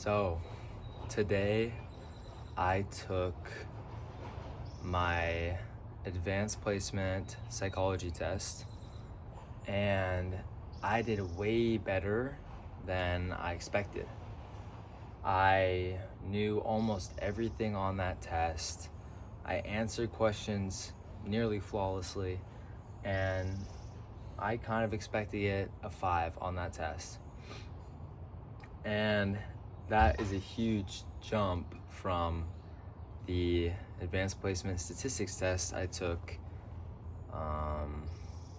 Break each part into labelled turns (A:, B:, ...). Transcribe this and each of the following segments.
A: So, today I took my advanced placement psychology test and I did way better than I expected. I knew almost everything on that test. I answered questions nearly flawlessly, and I kind of expected to get a 5 on that test. And that is a huge jump from the advanced placement statistics test I took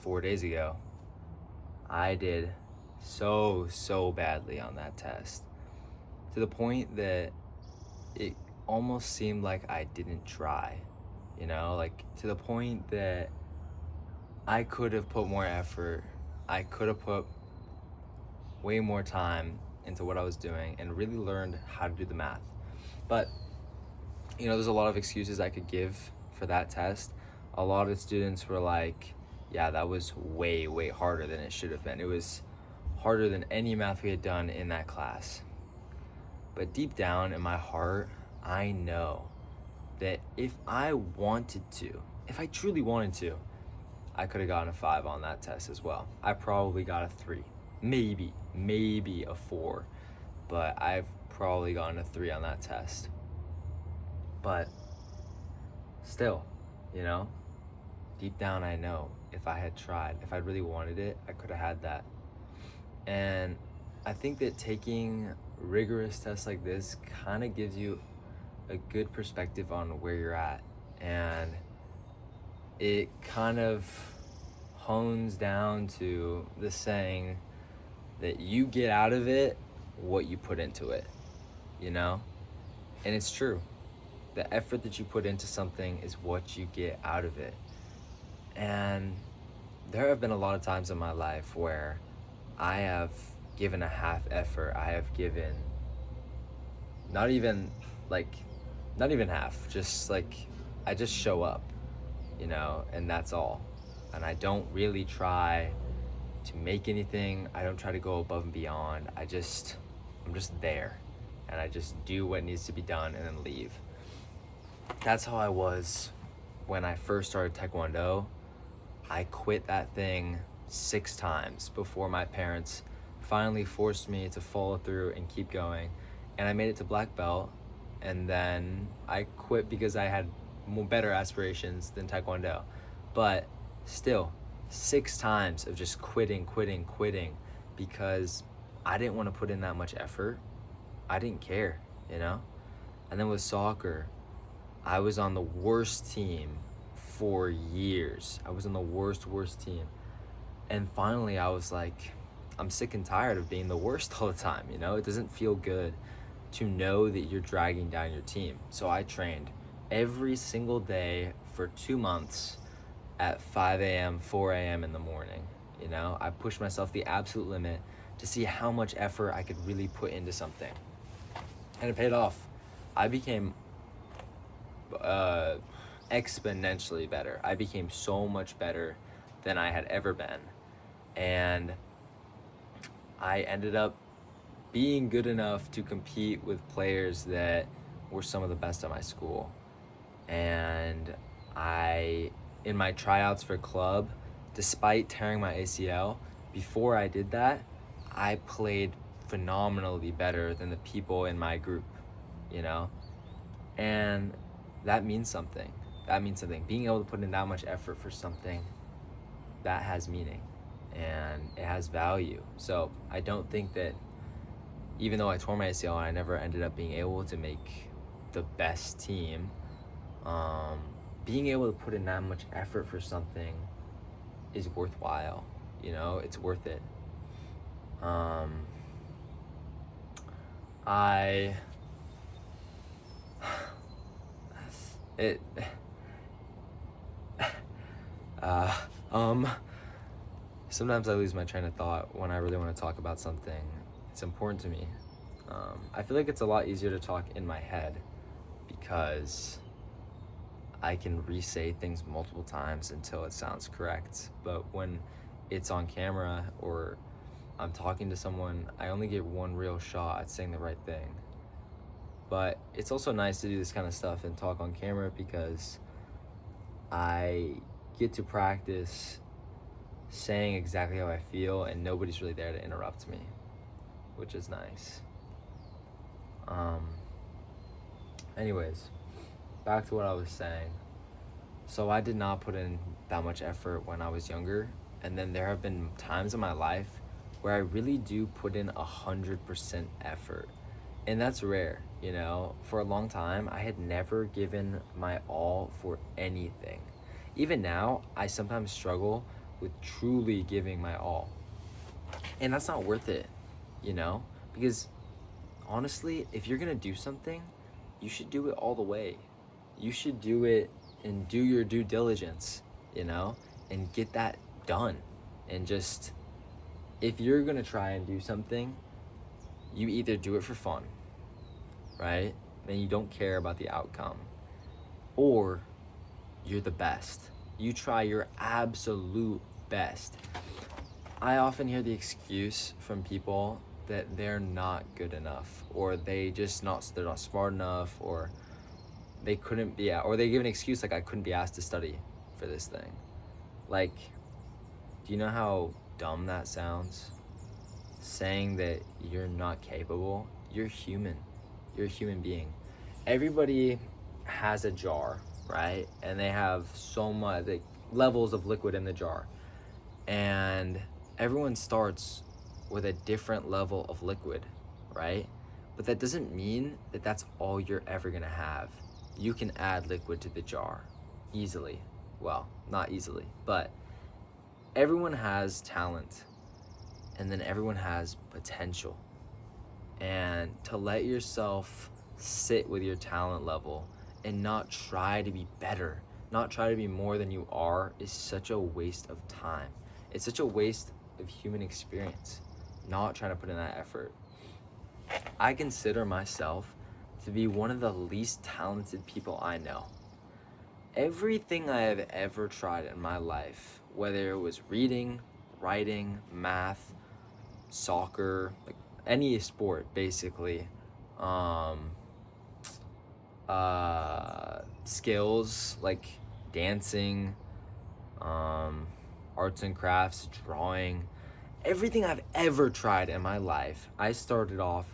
A: 4 days ago. I did so badly on that test, to the point that it almost seemed like I didn't try, like to the point that I could have put more effort. I could have put way more time into what I was doing and really learned how to do the math. But there's a lot of excuses I could give for that test. A lot of students were like, yeah, that was way harder than it should have been. It was harder than any math we had done in that class. But deep down in my heart, I know that if I truly wanted to, I could have gotten a 5 on that test as well. I probably got a 3, maybe a 4, but I've probably gotten a 3 on that test. But still, deep down I know if I had tried, if I really wanted it, I could have had that. And I think that taking rigorous tests like this kind of gives you a good perspective on where you're at, and it kind of hones down to the saying that you get out of it what you put into it, and it's true. The effort that you put into something is what you get out of it. And there have been a lot of times in my life where I have given a half effort. I have given not even half, just like I just show up, and that's all. And I don't really try to make anything. I don't try to go above and beyond. I'm just there, and I just do what needs to be done and then leave. That's how I was when I first started Taekwondo. I quit that thing 6 times before my parents finally forced me to follow through and keep going. And I made it to black belt, and then I quit because I had better aspirations than Taekwondo. But still, 6 times of just quitting because I didn't want to put in that much effort. I didn't care, And then with soccer, I was on the worst team for years. I was on the worst team. And finally I was like, I'm sick and tired of being the worst all the time, It doesn't feel good to know that you're dragging down your team. So I trained every single day for 2 months at 5 a.m., 4 a.m. in the morning. I pushed myself the absolute limit to see how much effort I could really put into something. And it paid off. I became exponentially better. I became so much better than I had ever been. And I ended up being good enough to compete with players that were some of the best at my school. And in my tryouts for club, despite tearing my ACL, before I did that, I played phenomenally better than the people in my group, And that means something. Being able to put in that much effort for something, that has meaning and it has value. So I don't think that, even though I tore my ACL and I never ended up being able to make the best team, being able to put in that much effort for something is worthwhile. It's worth it. Sometimes I lose my train of thought when I really want to talk about something. It's important to me. I feel like it's a lot easier to talk in my head because I can re-say things multiple times until it sounds correct. But when it's on camera or I'm talking to someone, I only get one real shot at saying the right thing. But it's also nice to do this kind of stuff and talk on camera because I get to practice saying exactly how I feel and nobody's really there to interrupt me, which is nice. Anyways, back to what I was saying. So I did not put in that much effort when I was younger, and then there have been times in my life where I really do put in 100% effort, and that's rare. For a long time I had never given my all for anything. Even now I sometimes struggle with truly giving my all, and that's not worth it, because honestly, if you're gonna do something, you should do it all the way. You should do it and do your due diligence, and get that done. And just, if you're gonna try and do something, you either do it for fun, right? And you don't care about the outcome, or you're the best. You try your absolute best. I often hear the excuse from people that they're not good enough, or they're not smart enough, or they couldn't be, or they give an excuse like I couldn't be asked to study for this thing. Like, do you know how dumb that sounds? Saying that you're not capable. You're human. You're a human being. Everybody has a jar, right? And they have so much levels of liquid in the jar. And everyone starts with a different level of liquid, right? But that doesn't mean that that's all you're ever gonna have. You can add liquid to the jar easily. Well, not easily, but everyone has talent, and then everyone has potential. And to let yourself sit with your talent level and not try to be better, not try to be more than you are, is such a waste of time. It's such a waste of human experience, not trying to put in that effort. I consider myself to be one of the least talented people I know. Everything I have ever tried in my life, whether it was reading, writing, math, soccer, like any sport basically, skills like dancing, arts and crafts, drawing, everything I've ever tried in my life, I started off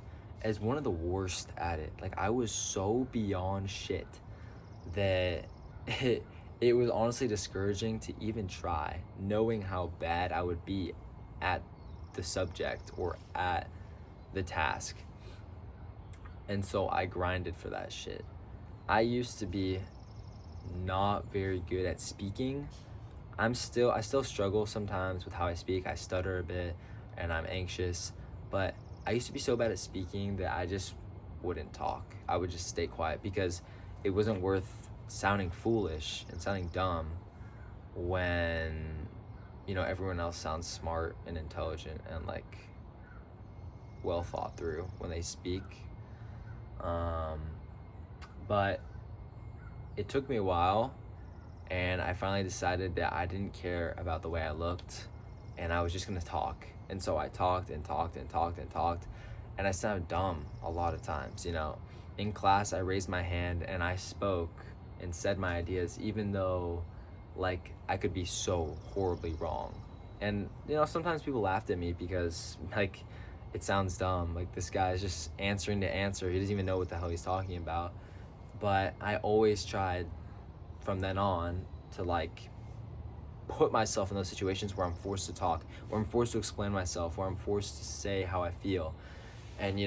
A: as one of the worst at it. Like, I was so beyond shit that it was honestly discouraging to even try, knowing how bad I would be at the subject or at the task. And so I grinded for that shit. I used to be not very good at speaking. I still struggle sometimes with how I speak. I stutter a bit and I'm anxious, but I used to be so bad at speaking that I just wouldn't talk. I would just stay quiet because it wasn't worth sounding foolish and sounding dumb when, everyone else sounds smart and intelligent and like well thought through when they speak. But it took me a while, and I finally decided that I didn't care about the way I looked, and I was just gonna talk. And so I talked and talked and talked and talked, and I sounded dumb a lot of times. In class I raised my hand and I spoke and said my ideas, even though like I could be so horribly wrong. And sometimes people laughed at me because like it sounds dumb, like this guy's just answering to answer, he doesn't even know what the hell he's talking about. But I always tried from then on to like put myself in those situations where I'm forced to talk, where I'm forced to explain myself, where I'm forced to say how I feel. And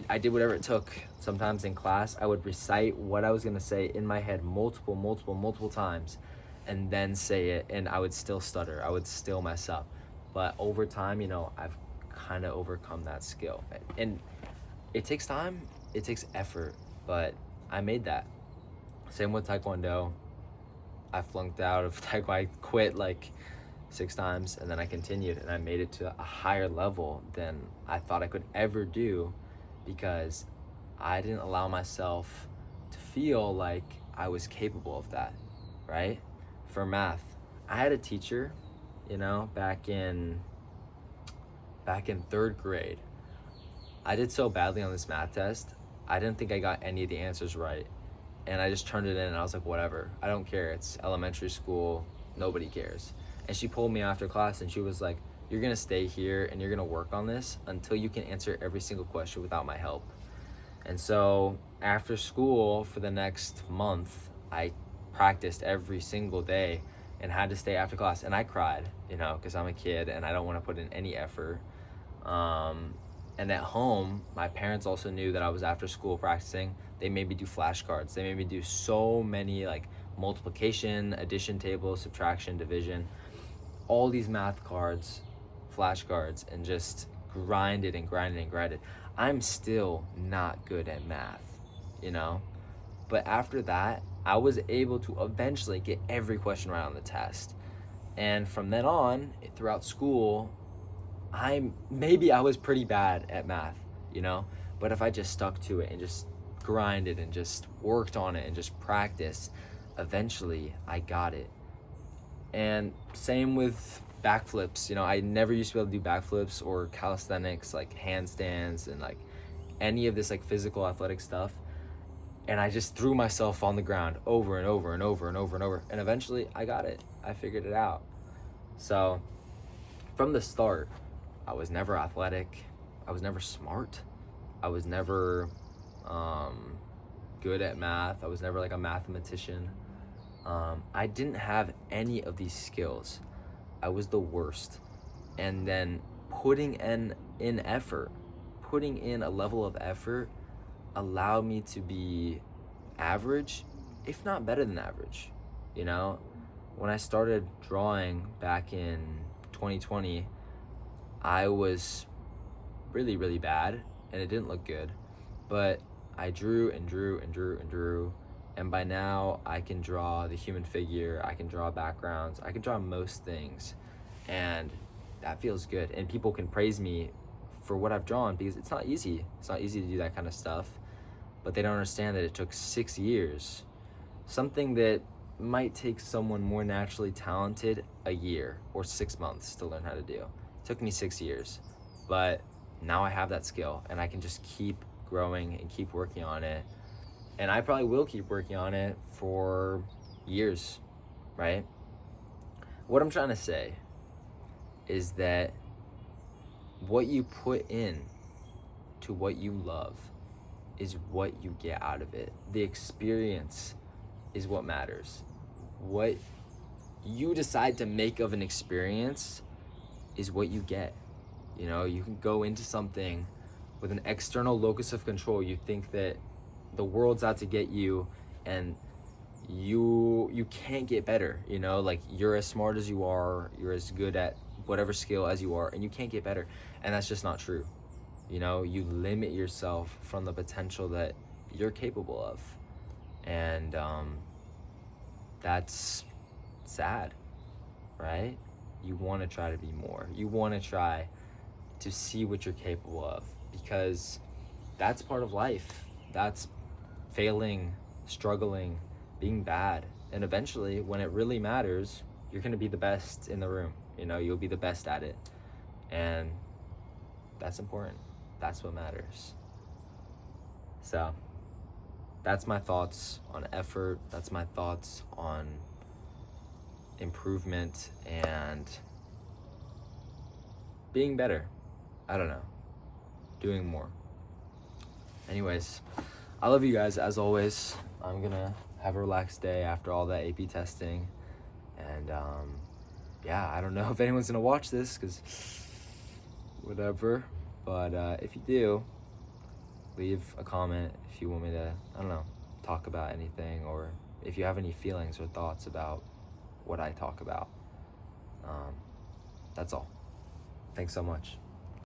A: I did whatever it took. Sometimes in class I would recite what I was gonna say in my head multiple times, and then say it, and I would still stutter, I would still mess up. But over time, I've kind of overcome that skill. And it takes time, it takes effort, but I made that. Same with Taekwondo. I flunked out of Taekwondo. I quit like 6 times, and then I continued, and I made it to a higher level than I thought I could ever do, because I didn't allow myself to feel like I was capable of that, right? For math, I had a teacher, back in 3rd grade. I did so badly on this math test. I didn't think I got any of the answers right. And I just turned it in and I was like, whatever. I don't care. It's elementary school. Nobody cares. And she pulled me after class and she was like, you're going to stay here and you're going to work on this until you can answer every single question without my help. And so after school for the next month, I practiced every single day and had to stay after class. And I cried, because I'm a kid and I don't want to put in any effort. And at home, my parents also knew that I was after school practicing. They made me do flashcards. They made me do so many like multiplication, addition tables, subtraction, division, all these math cards, flashcards, and just grinded and grinded and grinded. I'm still not good at math, but after that, I was able to eventually get every question right on the test. And from then on, throughout school, I was pretty bad at math, but if I just stuck to it and just grinded and just worked on it and just practiced, eventually I got it. And same with backflips. I never used to be able to do backflips or calisthenics, like handstands and like any of this like physical athletic stuff. And I just threw myself on the ground over and over and over and over and over. And eventually I got it. I figured it out. So from the start, I was never athletic. I was never smart. I was never good at math. I was never like a mathematician. I didn't have any of these skills. I was the worst. And then putting in a level of effort allowed me to be average, if not better than average. When I started drawing back in 2020, I was really, really bad and it didn't look good, but I drew and drew and drew and drew. And by now I can draw the human figure, I can draw backgrounds, I can draw most things. And that feels good. And people can praise me for what I've drawn because it's not easy. It's not easy to do that kind of stuff. But they don't understand that it took 6 years. Something that might take someone more naturally talented a year or 6 months to learn how to do. It took me 6 years. But now I have that skill and I can just keep growing and keep working on it. And I probably will keep working on it for years, right? What I'm trying to say is that what you put in to what you love is what you get out of it. The experience is what matters. What you decide to make of an experience is what you get. You can go into something with an external locus of control. You think that the world's out to get you and you can't get better, like you're as smart as you are, you're as good at whatever skill as you are, and you can't get better. And that's just not true. You limit yourself from the potential that you're capable of. And that's sad, right? You want to try to be more. You want to try to see what you're capable of, because that's part of life. That's failing, struggling, being bad. And eventually, when it really matters, you're going to be the best in the room. You'll be the best at it. And that's important. That's what matters. So that's my thoughts on effort. That's my thoughts on improvement and being better. I don't know. Doing more. Anyways, I love you guys as always. I'm gonna have a relaxed day after all that AP testing. And I don't know if anyone's gonna watch this, because whatever. But if you do, leave a comment if you want me to, talk about anything, or if you have any feelings or thoughts about what I talk about. That's all. Thanks so much.